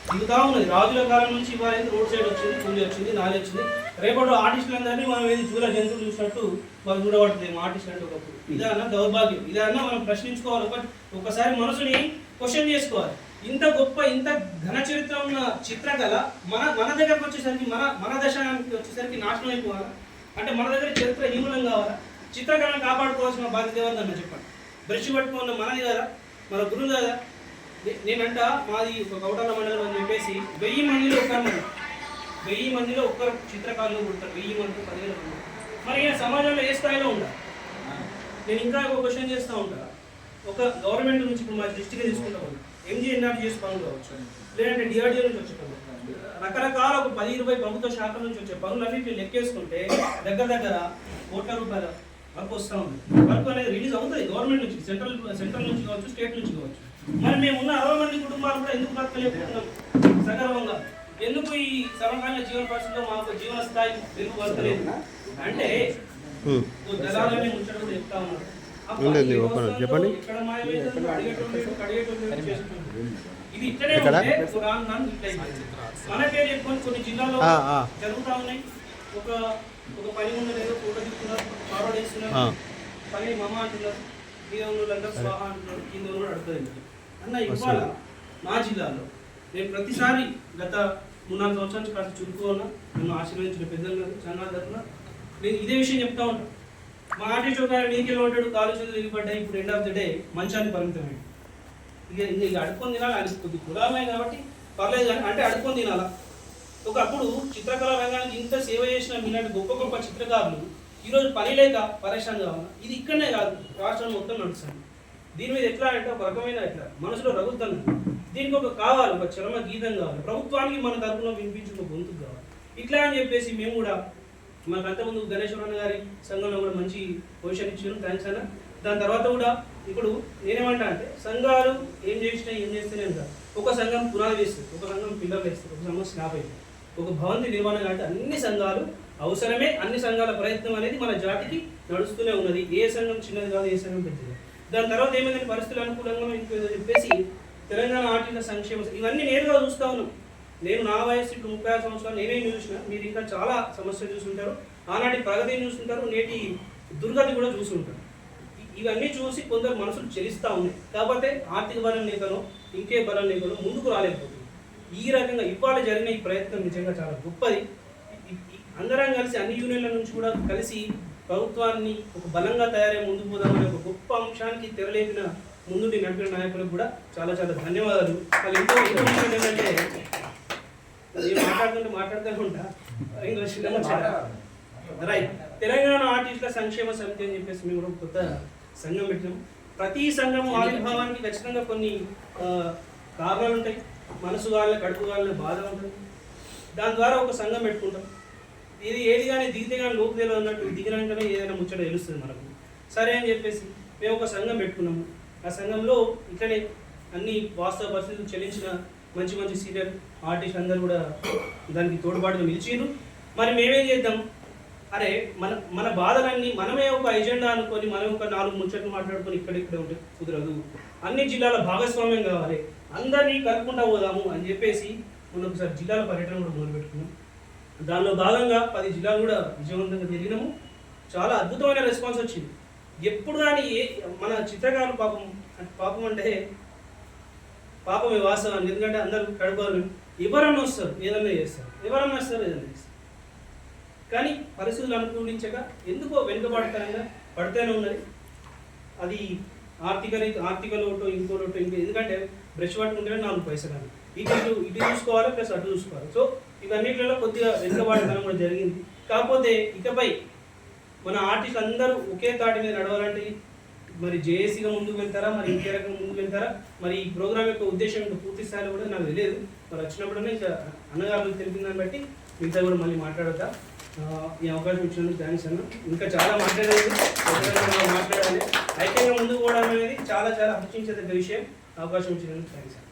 దిగుతా ఉన్నది. రాజుల కాలం నుంచి ఇవాళ రోడ్ సైడ్ వచ్చింది, కూలి వచ్చింది, నాలి వచ్చింది. రేపటి ఆర్టిస్టులందరినీ మనం ఏది జూల జంతువులు చూసినట్టు వాళ్ళు చూడబడుతుంది మా ఆర్టిస్ట్ అంటే ఒకప్పుడు. ఇదన్నా దౌర్భాగ్యం, ఇదన్నా మనం ప్రశ్నించుకోవాలి. ఒకసారి మనసుని క్వశ్చన్ చేసుకోవాలి. ఇంత గొప్ప ఇంత ఘన చరిత్ర ఉన్న చిత్రకళ మన దగ్గరకు వచ్చేసరికి మన దశానికి వచ్చేసరికి నాశనం అయిపోవాలా? అంటే మన దగ్గర చరిత్ర హీములం కావాలా? చిత్రకళను కాపాడుకోవాల్సిన బాధ్యత ఎవరిదన్నా చెప్పండి. బ్రష్ పట్టుకున్న మనది కదా, మన గురువు కదా. నేనంట మాది ఒక కౌటల మండలం అని చెప్పేసి 1000 మందిలో ఒక్కరు చిత్రకారులు పుడతారు. 1000 మంది 10,000 మంది. మరి సమాజంలో ఏ స్థాయిలో ఉండాలి? నేను ఇంకా ఒక క్వశ్చన్ చేస్తూ ఉంటా. ఒక గవర్నమెంట్ నుంచి ఇప్పుడు మా దృష్టిగా తీసుకుంటాం, MGNRG చేసే పనులు కావచ్చు, లేదంటే DRDO నుంచి వచ్చే పనులు, రకరకాల ఒక 10-20 ప్రభుత్వ శాఖల నుంచి వచ్చే పనులన్నింటినీ లెక్కేసుకుంటే దగ్గర కోట్ల రూపాయల వర్క్ వస్తూ ఉంది. వర్క్ అనేది రిలీజ్ అవుతుంది గవర్నమెంట్ నుంచి, సెంట్రల్ నుంచి కావచ్చు, స్టేట్ నుంచి కావచ్చు. మరి మేము ఉన్న 60 మంది కుటుంబాలు కూడా ఎందుకు బతకలేకపోతున్నాం సగర్వంగా? ఎందుకు ఈ సమకాలీన జీవన పరిస్థితుల్లో మాకు జీవన స్థాయి ఎందుకు బతకలేదు అంటే జలాలని ముచ్చట కూడా చెప్తా ఉన్నారు. చెప్పండి. ఇది ఇట్లనే మన పేరు చెప్పుకొని కొన్ని జిల్లాలో జరుగుతూ ఉన్నాయి. ఒక పని ఉన్నది, ఏదో ఫోటో తీసుకున్నారు, ఫార్వర్డ్ చేస్తున్నారు, పని మమ అంటున్నారు, మీద ఉన్నోళ్ళందరూ స్వాహ అంటున్నారు, కింద ఉన్న అడుగుతుంది అన్న. ఇవాళ మా జిల్లాలో నేను ప్రతిసారి గత 3-4 సంవత్సరాల నుంచి కాస్త చురుకున్నా, నన్ను ఆశీర్వదించిన పెద్దలు చాలా తరఫున నేను ఇదే విషయం చెప్తా ఉంటాను. మా ఆర్టిస్ట్ ఒక నీకెళ్ళి ఉంటాడు, కాలు చేతులు ఎగిపడ్డాయి, ఇప్పుడు ఎండ్ ఆఫ్ ద డే మంచాన్ని పరిమితమైంది. ఇక అడుక్కొని తినాలి, అది కొద్ది కులాలనే కాబట్టి పర్లేదు కానీ అంటే అడుక్కొని తినాలా. ఒకప్పుడు చిత్రకళా రంగానికి ఇంత సేవ చేసిన మీలాంటి గొప్ప గొప్ప చిత్రకారులు ఈరోజు పని లేక పరేషాన్ కావాలి. ఇది ఇక్కడనే కాదు, రాష్ట్రం మొత్తం నడుస్తుంది. దీని మీద ఎట్లా అంటే ఒక రకమైన ఎట్లా మనసులో రగులుతుంది. దీనికి ఒక కావాలి, ఒక చరమ గీతం కావాలి, ప్రభుత్వానికి మన తరఫున వినిపించిన గొంతు కావాలి. ఇట్లా అని చెప్పేసి మేము కూడా మాకు అంతకుముందు గణేశ్వరన్న గారి సంఘంలో కూడా మంచి పొజిషన్ ఇచ్చారు, థ్యాంక్స్ అన్న. దాని తర్వాత కూడా ఇప్పుడు నేనేమంటా అంటే సంఘాలు ఏం చేస్తేనే అంటారు. ఒక సంఘం పునాది వేస్తుంది, ఒక సంఘం పిల్లర్లు వేస్తుంది, ఒక సంఘం స్లాబ్ వేస్తుంది, ఒక భవంతి నిర్మాణం అంటే అన్ని సంఘాలు అవసరమే. అన్ని సంఘాల ప్రయత్నం అనేది మన జాతికి నడుస్తూనే ఉన్నది. ఏ సంఘం చిన్నది కాదు, ఏ సంఘం పెద్దది. దాని తర్వాత ఏమైందంటే పరిస్థితులు అనుకూలంగా ఇంకేదో చెప్పేసి తెలంగాణ ఆర్టిస్టుల సంక్షేమ ఇవన్నీ నేరుగా చూస్తూ ఉన్నాం. నేను నా వయసు ఇప్పుడు 36 సంవత్సరాలు నేనే చూసిన, మీరు ఇంకా చాలా సమస్యలు చూస్తుంటారు, ఆనాటి ప్రగతిని చూస్తుంటారు, నేటి దుర్గతి కూడా చూస్తుంటారు. ఇవన్నీ చూసి కొందరు మనసులు చెలిస్తూ ఉన్నాయి. కాకపోతే ఆర్థిక బలం లేకనో ఇంకే బలం లేకనో ముందుకు రాలేకపోతుంది. ఈ రకంగా ఇవాళ జరిగిన ఈ ప్రయత్నం నిజంగా చాలా గొప్పది. అందరం కలిసి అన్ని యూనియన్ల నుంచి కూడా కలిసి ప్రభుత్వాన్ని ఒక బలంగా తయారై ముందుకు పోదామనే ఒక గొప్ప అంశానికి తెరలేపిన ముందుండి నడిపిన నాయకులకు కూడా చాలా చాలా ధన్యవాదాలు. వాళ్ళు ఎంతో విషయం ఏంటంటే మాట్లాడుతూనే ఉంటా ఇంగ్లీష్ రైట్. తెలంగాణ ఆర్టిస్టుల సంక్షేమ సమితి అని చెప్పేసి మేము కూడా కొత్త సంఘం పెట్టినాం. ప్రతి సంఘం ఆవిర్భావానికి ఖచ్చితంగా కొన్ని కారణాలు ఉంటాయి. మనసు వాళ్ళ కడుపు వాళ్ళ బాధ ఉంటుంది. దాని ద్వారా ఒక సంఘం పెట్టుకుంటాం. ఏది కానీ దిగితే కానీ లోపు తెలియదు అన్నట్టు దిగినాకనే ఏదైనా ముచ్చట తెలుస్తుంది మనకు. సరే అని చెప్పేసి మేము ఒక సంఘం పెట్టుకున్నాము. ఆ సంఘంలో ఇట్లనే అన్ని వాస్తవ పరిస్థితులు చెల్లించిన మంచి మంచి సీనియర్ ఆర్టిస్ట్ అందరూ కూడా దానికి తోడ్పాటుగా నిలిచిరు. మరి మేమేం చేద్దాం, అరే మన బాధలన్నీ మనమే ఒక ఎజెండా అనుకొని మనం ఒక 4 ముచ్చట్లు మాట్లాడుకొని ఇక్కడిక్కడే ఉంటే కుదరదు. అన్ని జిల్లాల భాగస్వామ్యం కావాలి, అందరినీ కలుపుకుంటా పోదాము అని చెప్పేసి మొన్న ఒకసారి జిల్లాల పర్యటన కూడా మొదలుపెట్టుకున్నాం. దానిలో భాగంగా 10 జిల్లాలు కూడా విజయవంతంగా తిరిగినాము. చాలా అద్భుతమైన రెస్పాన్స్ వచ్చింది. ఎప్పుడు కానీ మన చిత్రకారులు పాపం అంటే పాపమే వాస్తవం. ఎందుకంటే అందరూ కడుపాలు ఎవరన్నా వస్తారు, ఏదన్నా చేస్తారు, ఎవరన్నా వస్తారు, ఏదన్నా చేస్తారు. కానీ పరిస్థితులు అనుకూలించక ఎందుకో వెనుకబడతారంగా పడితేనే ఉన్నది. అది ఆర్థిక లోటు ఇంకో లోటు ఇంకో, ఎందుకంటే బ్రష్ పట్టుకుంటేనే 4 పైసలు అని ఇటు చూసుకోవాలి, ప్లస్ అటు చూసుకోవాలి. సో ఇవన్నిటిలో కొద్దిగా వెనుకబాటుతనం కూడా జరిగింది. కాకపోతే ఇకపై మన ఆర్టిస్ట్ అందరూ ఒకే తాటి మీద నడవాలంటే మరి జేఏసీగా ముందుకు వెళ్తారా, మరి ఇంకే రకంగా ముందుకు వెళ్తారా, మరి ఈ ప్రోగ్రామ్ యొక్క ఉద్దేశం ఇంకా పూర్తి స్థాయిలో కూడా నాకు తెలియదు. మరి వచ్చినప్పుడనే ఇంకా అన్నగారు తెలిపిన దాన్ని బట్టి మిగతా కూడా మళ్ళీ మాట్లాడతా. ఈ అవకాశం ఇచ్చినందుకు థ్యాంక్స్ అన్న. ఇంకా చాలా మాట్లాడాలి, ఐక్యంగా ముందుకు పోవడం అనేది చాలా చాలా హర్షించదగ్గ విషయం. అవకాశం ఇచ్చినందుకు థ్యాంక్స్ అన్న.